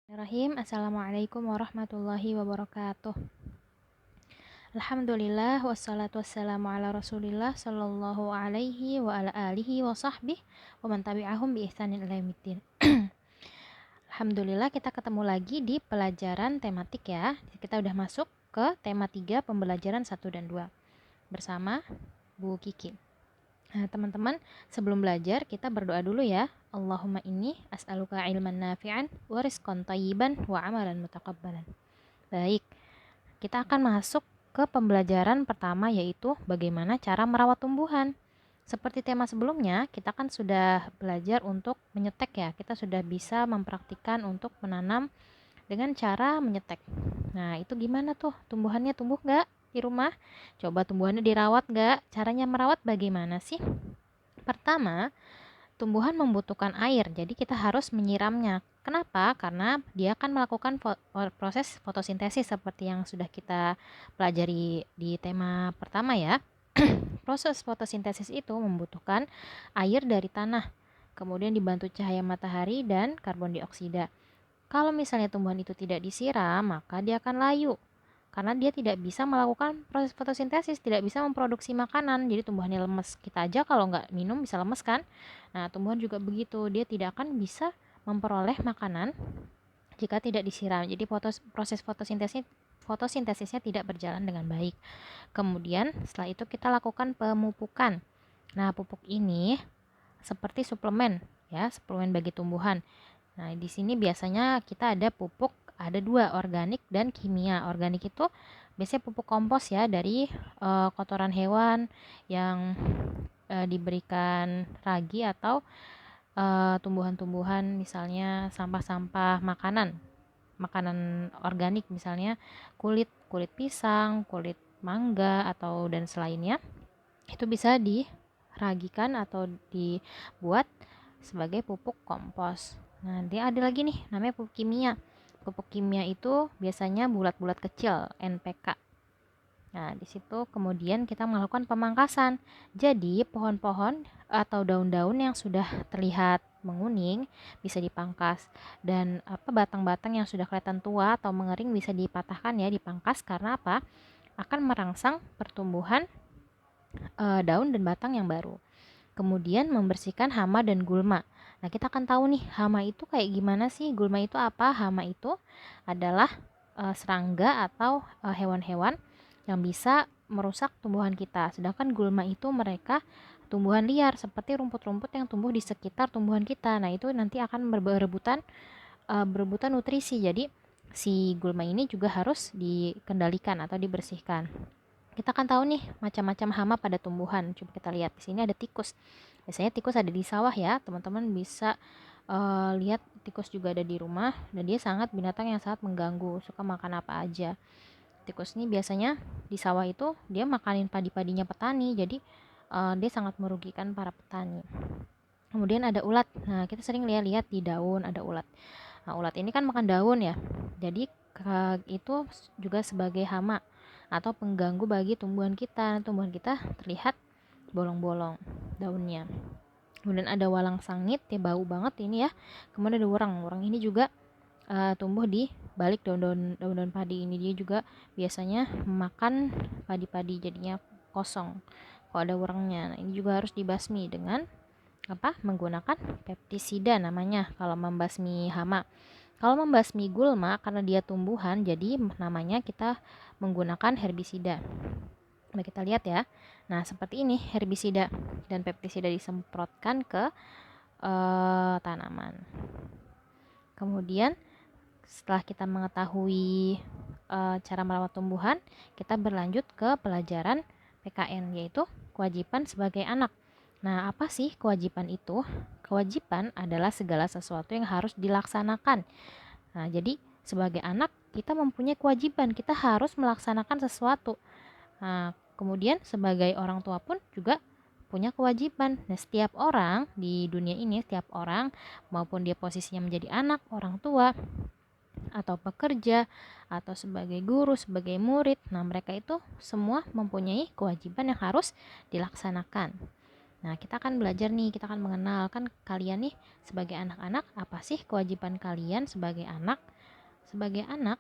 Bismillahirrahmanirrahim. Assalamualaikum warahmatullahi wabarakatuh. Alhamdulillah wassalatu wassalamu ala Rasulillah sallallahu alaihi wa ala alihi wa sahbihi wa man tabi'ahum bi ihsanin ila yaumiddin. Alhamdulillah kita ketemu lagi di pelajaran tematik ya. Kita udah masuk ke tema 3 pembelajaran 1 dan 2 bersama Bu Kiki. Nah, teman-teman, sebelum belajar kita berdoa dulu ya. Allahumma inni as'aluka ilman nafi'an wa rizqan thayyiban wa amalan mutaqabbalan. Baik, kita akan masuk ke pembelajaran pertama yaitu bagaimana cara merawat tumbuhan. Seperti tema sebelumnya, kita kan sudah belajar untuk menyetek ya. Kita sudah bisa mempraktikkan untuk menanam dengan cara menyetek. Nah, itu gimana tuh? Tumbuhannya tumbuh nggak di rumah? Coba tumbuhannya dirawat nggak? Caranya merawat bagaimana sih? Pertama, tumbuhan membutuhkan air, jadi kita harus menyiramnya. Kenapa? Karena dia akan melakukan proses fotosintesis seperti yang sudah kita pelajari di tema pertama ya. Proses fotosintesis itu membutuhkan air dari tanah, kemudian dibantu cahaya matahari dan karbon dioksida. Kalau misalnya tumbuhan itu tidak disiram, maka dia akan layu. Karena dia tidak bisa melakukan proses fotosintesis, tidak bisa memproduksi makanan, jadi tumbuhannya lemes. Kita aja kalau nggak minum bisa lemes kan? Nah, tumbuhan juga begitu, dia tidak akan bisa memperoleh makanan jika tidak disiram. Jadi proses fotosintesisnya tidak berjalan dengan baik. Kemudian setelah itu kita lakukan pemupukan. Nah, pupuk ini seperti suplemen ya, suplemen bagi tumbuhan. Nah, di sini biasanya kita ada pupuk, ada dua, organik dan kimia. Organik itu biasanya pupuk kompos ya dari kotoran hewan yang diberikan ragi atau tumbuhan-tumbuhan, misalnya sampah-sampah makanan, makanan organik misalnya kulit kulit pisang, kulit mangga atau dan selainnya. Itu bisa diragikan atau dibuat sebagai pupuk kompos. Nah, dia ada lagi nih namanya pupuk kimia. Pupuk kimia itu biasanya bulat-bulat kecil, NPK. Nah, di situ kemudian kita melakukan pemangkasan. Jadi, pohon-pohon atau daun-daun yang sudah terlihat menguning bisa dipangkas, dan batang-batang yang sudah kelihatan tua atau mengering bisa dipatahkan ya, dipangkas. Karena apa? Akan merangsang pertumbuhan daun dan batang yang baru. Kemudian membersihkan hama dan gulma. Nah, kita akan tahu nih hama itu kayak gimana sih, gulma itu apa. Hama itu adalah serangga atau hewan-hewan yang bisa merusak tumbuhan kita. Sedangkan gulma itu mereka tumbuhan liar seperti rumput-rumput yang tumbuh di sekitar tumbuhan kita. Nah, itu nanti akan berebutan nutrisi. Jadi si gulma ini juga harus dikendalikan atau dibersihkan. Kita kan tahu nih macam-macam hama pada tumbuhan. Coba kita lihat di sini ada tikus. Biasanya tikus ada di sawah ya, teman-teman bisa lihat tikus juga ada di rumah, dan dia sangat binatang yang sangat mengganggu, suka makan apa aja. Tikus ini biasanya di sawah itu dia makanin padi-padinya petani, jadi dia sangat merugikan para petani. Kemudian ada ulat. Nah, kita sering lihat di daun ada ulat. Nah, ulat ini kan makan daun ya. Jadi itu juga sebagai hama atau pengganggu bagi tumbuhan kita. Tumbuhan kita terlihat bolong-bolong daunnya. Kemudian ada walang sangit, ya bau banget ini ya. Kemudian ada urang. Urang ini juga tumbuh di balik daun-daun padi ini. Dia juga biasanya memakan padi-padi, jadinya kosong kalau ada urangnya. Nah, ini juga harus dibasmi dengan menggunakan pestisida namanya kalau membasmi hama. Kalau membasmi gulma, karena dia tumbuhan, jadi namanya kita menggunakan herbisida. Nah, kita lihat ya. Nah, seperti ini herbisida dan pestisida disemprotkan ke tanaman. Kemudian setelah kita mengetahui cara merawat tumbuhan, kita berlanjut ke pelajaran PKN, yaitu kewajiban sebagai anak. Nah, apa sih kewajiban itu? Kewajiban adalah segala sesuatu yang harus dilaksanakan. Nah, jadi sebagai anak kita mempunyai kewajiban, kita harus melaksanakan sesuatu. Nah, kemudian sebagai orang tua pun juga punya kewajiban. Nah, setiap orang di dunia ini, setiap orang maupun dia posisinya menjadi anak, orang tua, atau pekerja, atau sebagai guru, sebagai murid, nah mereka itu semua mempunyai kewajiban yang harus dilaksanakan. Nah, kita akan belajar nih, kita akan mengenalkan kalian nih sebagai anak-anak, apa sih kewajiban kalian sebagai anak. Sebagai anak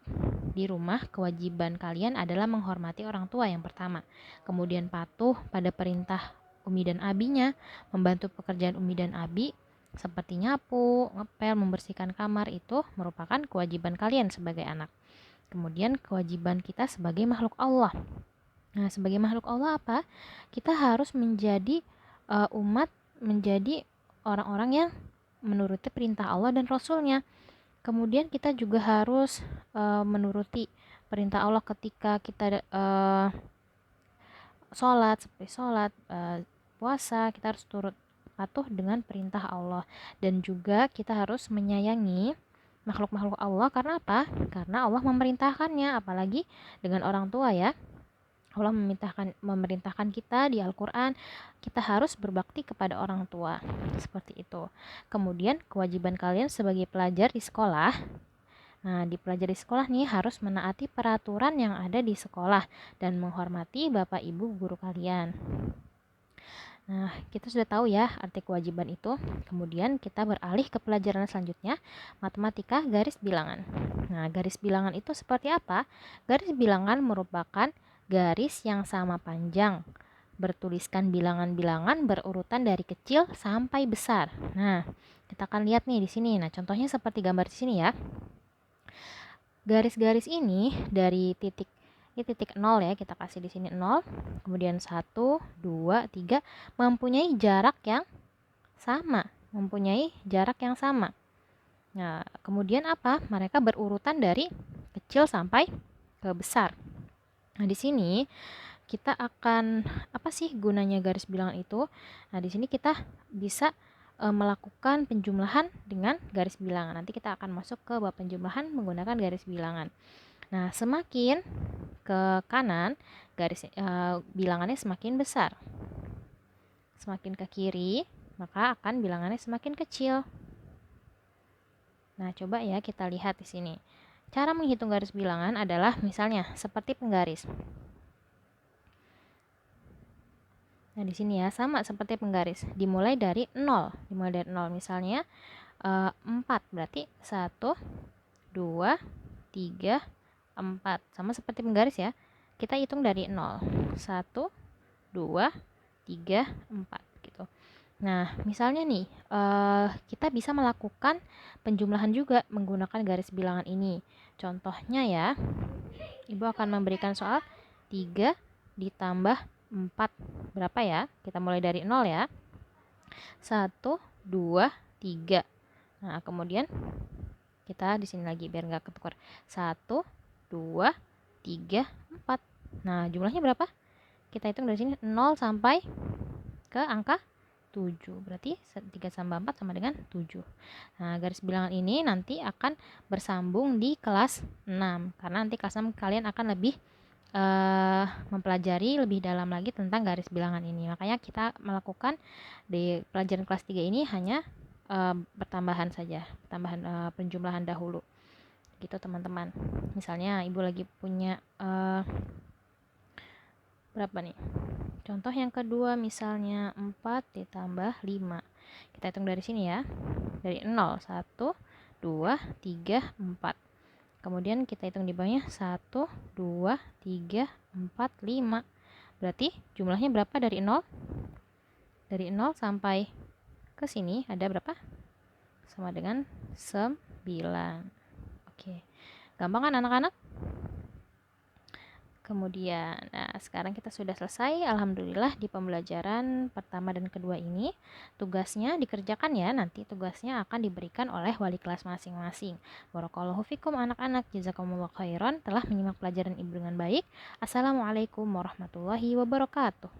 di rumah, kewajiban kalian adalah menghormati orang tua yang pertama, kemudian patuh pada perintah umi dan abinya, membantu pekerjaan umi dan abi seperti nyapu, ngepel, membersihkan kamar. Itu merupakan kewajiban kalian sebagai anak. Kemudian kewajiban kita sebagai makhluk Allah. Nah, sebagai makhluk Allah apa? Kita harus menjadi umat, menjadi orang-orang yang menuruti perintah Allah dan Rasulnya. Kemudian kita juga harus menuruti perintah Allah ketika kita sholat, seperti sholat, puasa, kita harus turut patuh dengan perintah Allah. Dan juga kita harus menyayangi makhluk-makhluk Allah. Karena apa? Karena Allah memerintahkannya, apalagi dengan orang tua ya. Allah memerintahkan kita di Al-Quran, kita harus berbakti kepada orang tua. Seperti itu. Kemudian kewajiban kalian sebagai pelajar di sekolah. Nah, di pelajar di sekolah nih harus menaati peraturan yang ada di sekolah dan menghormati bapak ibu guru kalian. Nah, kita sudah tahu ya arti kewajiban itu. Kemudian kita beralih ke pelajaran selanjutnya, matematika garis bilangan. Nah, garis bilangan itu seperti apa? Garis bilangan merupakan garis yang sama panjang, bertuliskan bilangan-bilangan berurutan dari kecil sampai besar. Nah, kita akan lihat nih di sini. Nah, contohnya seperti gambar di sini ya. Garis-garis ini dari titik 0 ya, kita kasih di sini 0, kemudian 1, 2, 3 mempunyai jarak yang sama, Nah, kemudian apa? Mereka berurutan dari kecil sampai ke besar. Nah, di sini kita akan apa sih gunanya garis bilangan itu? Nah, di sini kita bisa melakukan penjumlahan dengan garis bilangan. Nanti kita akan masuk ke bab penjumlahan menggunakan garis bilangan. Nah, semakin ke kanan garis bilangannya semakin besar. Semakin ke kiri, maka akan bilangannya semakin kecil. Nah, coba ya kita lihat di sini. Cara menghitung garis bilangan adalah misalnya seperti penggaris. Nah, di sini ya sama seperti penggaris. Dimulai dari 0. Misalnya 4 berarti 1, 2, 3, 4. Sama seperti penggaris ya. Kita hitung dari 0. 1, 2, 3, 4 gitu. Nah, misalnya nih kita bisa melakukan penjumlahan juga menggunakan garis bilangan ini. Contohnya ya, Ibu akan memberikan soal 3 ditambah 4 berapa ya? Kita mulai dari 0 ya. 1, 2, 3. Nah, kemudian kita di sini lagi biar nggak ketukar. 1, 2, 3, 4. Nah, jumlahnya berapa? Kita hitung dari sini 0 sampai ke angka 7. Berarti 3 tambah 4 sama dengan 7. Nah, garis bilangan ini nanti akan bersambung di kelas 6. Karena nanti kelas 6 kalian akan lebih mempelajari lebih dalam lagi tentang garis bilangan ini. Makanya kita melakukan di pelajaran kelas 3 ini hanya pertambahan saja, penjumlahan dahulu. Gitu teman-teman. Misalnya Ibu lagi punya berapa nih? Contoh yang kedua misalnya 4 ditambah 5. Kita hitung dari sini ya. Dari 0, 1, 2, 3, 4. Kemudian kita hitung di bawahnya 1, 2, 3, 4, 5. Berarti jumlahnya berapa dari 0? Dari 0 sampai ke sini ada berapa? Sama dengan 9. Oke. Gampang kan anak-anak? Kemudian, nah sekarang kita sudah selesai, alhamdulillah di pembelajaran pertama dan kedua ini. Tugasnya dikerjakan ya, nanti tugasnya akan diberikan oleh wali kelas masing-masing. Barakallahu fikum anak-anak, jazakumullah khairan telah menyimak pelajaran Ibu dengan baik. Assalamualaikum warahmatullahi wabarakatuh.